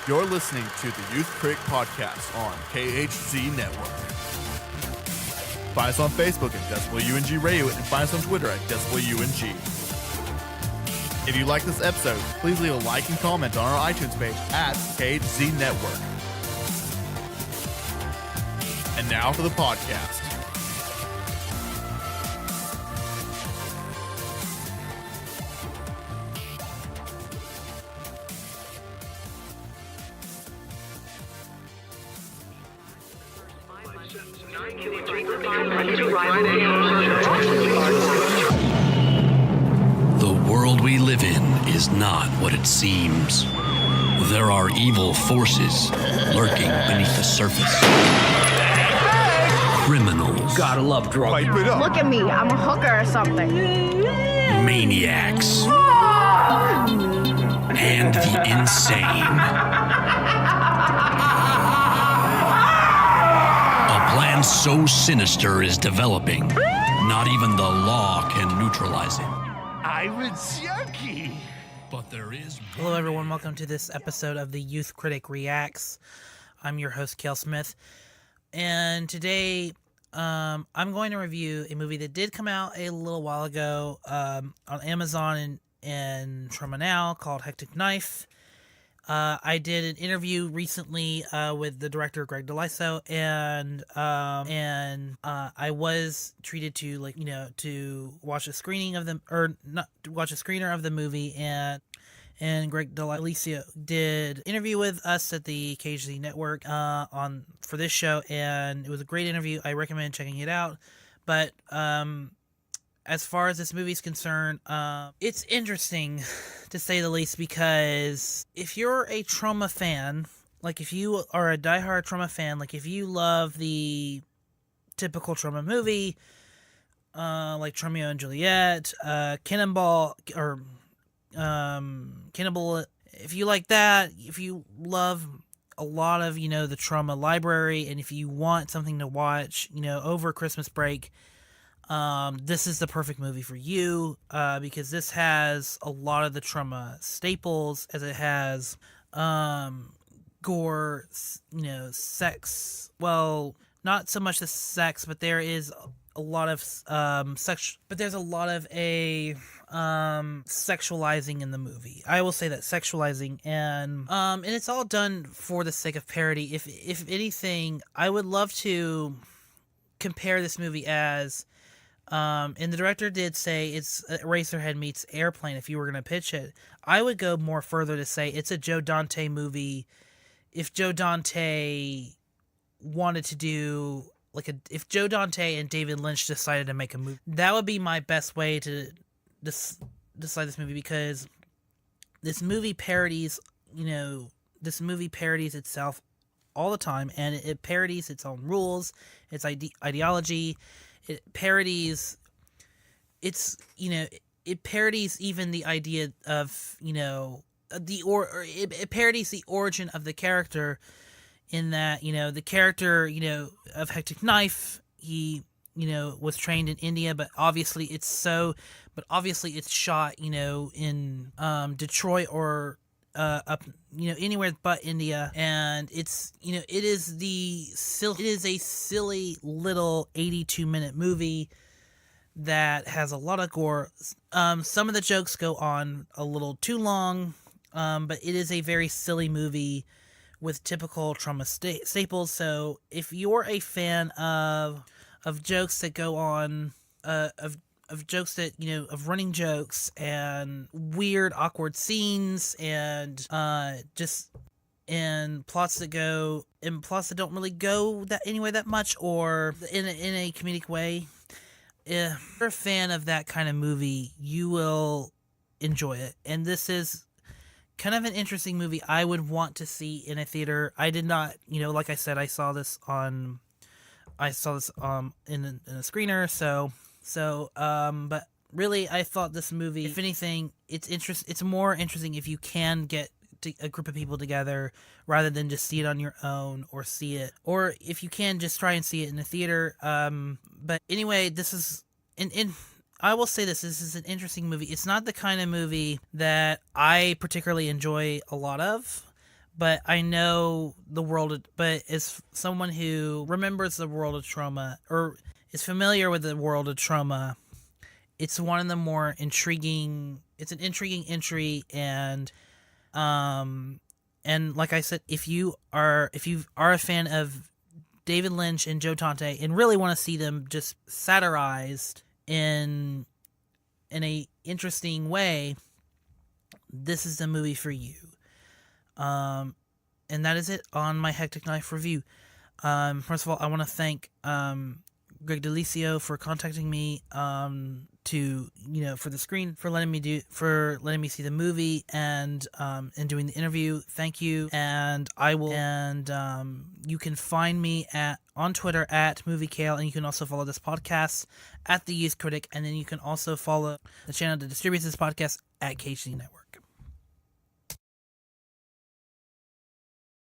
You're listening to the Youth Critic podcast on KHZ Network. Find us on Facebook at Decibel UNG Radio and find us on Twitter at Decibel UNG. If you like this episode, please leave a like and comment on our iTunes page at KHZ Network. And now for the podcast. The world we live in is not what it seems. There are evil forces lurking beneath the surface. Criminals. Gotta love drugs. Look at me, I'm a hooker or something. Maniacs. And the insane. A plan so sinister is developing, not even the law can neutralize it. I was junkie. But there is... Hello everyone, welcome to this episode of the Youth Critic Reacts. I'm your host, Kale Smith. And today, I'm going to review a movie that did come out a little while ago on Amazon and Troma Now called Hectic Knife. I did an interview recently with the director Greg Deliso, and I was treated to to watch a screening of them, or not to watch a screener of the movie, and Greg Deliso did interview with us at the KHZ Network for this show, and it was a great interview. I recommend checking it out. But as far as this movie's concerned, it's interesting to say the least, because if you're a Troma fan, like if you are a diehard Troma fan, like if you love the typical Troma movie, like Romeo and Juliet, Cannonball, if you like that, if you love a lot of, the Troma library, and if you want something to watch, over Christmas break, this is the perfect movie for you, because this has a lot of the Troma staples, as it has, gore, sex, well, not so much the sex, but there is a lot of, sexualizing in the movie. I will say that, sexualizing, and it's all done for the sake of parody. If anything, I would love to compare this movie as, and the director did say it's Eraserhead meets Airplane if you were going to pitch it. I would go more further to say it's a Joe Dante movie. If Joe Dante wanted to do, if Joe Dante and David Lynch decided to make a movie, that would be my best way to decide this movie, because this movie parodies, itself all the time, and it parodies its own rules, its ideology. It parodies, it parodies even the idea of, it parodies the origin of the character, in that, the character, of Hectic Knife, he, was trained in India, but obviously it's shot, in Detroit or anywhere but India, and it's, it is a silly little 82-minute movie that has a lot of gore. Some of the jokes go on a little too long, but it is a very silly movie with typical Troma staples. So if you're a fan of jokes that go on, of jokes that, of running jokes and weird, awkward scenes, and plots that don't really go that much, or in a comedic way, if you're a fan of that kind of movie, you will enjoy it. And this is kind of an interesting movie I would want to see in a theater. I did not, like I said, I saw this in a screener, but really, I thought this movie, if anything, it's more interesting if you can get a group of people together rather than just see it on your own, or if you can, just try and see it in the theater. But anyway, this is I will say this is an interesting movie. It's not the kind of movie that I particularly enjoy a lot of, but I know the world. But as someone who remembers the world of Troma, or is familiar with the world of Troma, it's one of the more intriguing. It's an intriguing entry, and like I said, if you are a fan of David Lynch and Joe Dante and really want to see them just satirized in a interesting way, this is the movie for you. And that is it on my Hectic Knife review. First of all, I want to thank Greg DeLisio for contacting me for the screen, for letting me see the movie and doing the interview. Thank you. And you can find me on Twitter at MovieKale, and you can also follow this podcast at The Youth Critic, and then you can also follow the channel that distributes this podcast at KHC Network.